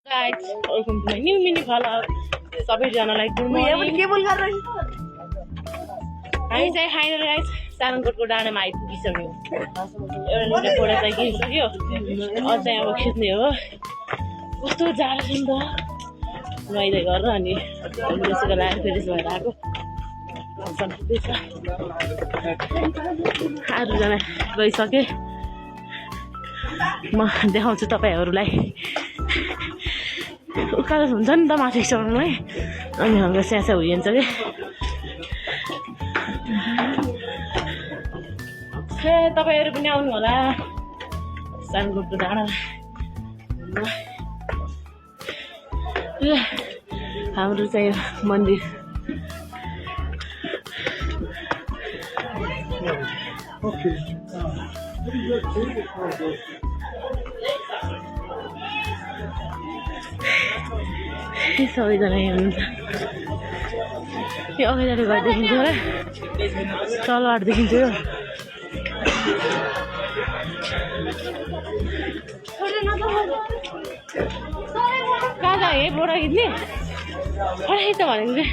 Guys, welcome to my new mini vlog. सबैजनालाई good morning. हामी चाहिँ फाइनल गाइस सारङकोटको डाँडामा आइपुगिसक्यौँ। एउटा फोटो चाहिँ खिचिसक्यो, अझ चाहिँ अब खिच्ने हो। कस्तो जाडो छ नि त, नुहाइधुवाइ गरेर अनि त्यसको लागि फ्रेस भएर आएको। आजजना गइसकेँ, म देखाउँछु तपाईँहरूलाई। उकालो हुन्छ नि त माथि चढ्नुलाई, अनि हाम्रो स्यासा भइन्छ कि। तपाईँहरू पनि आउनु होला सारङकोटको डाँडा। हाम्रो चाहिँ मन्दिर सबैजना हुनुहुन्छ। यो अगाडि घर देखिन्छ होला, तलबाट देखिन्छ। यो कहाँ जाने है फोटो खिच्ने पठाइ त भनेको चाहिँ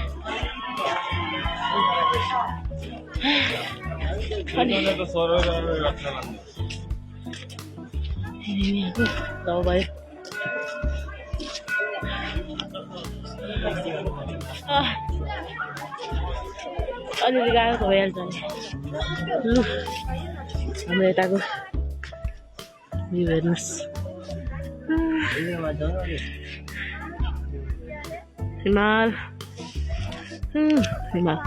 भयो। अलिअलि गाह्रो भइहाल्छ नि। लु हाम्रो यताको भ्यू हेर्नुहोस्। हिमाल हिमाल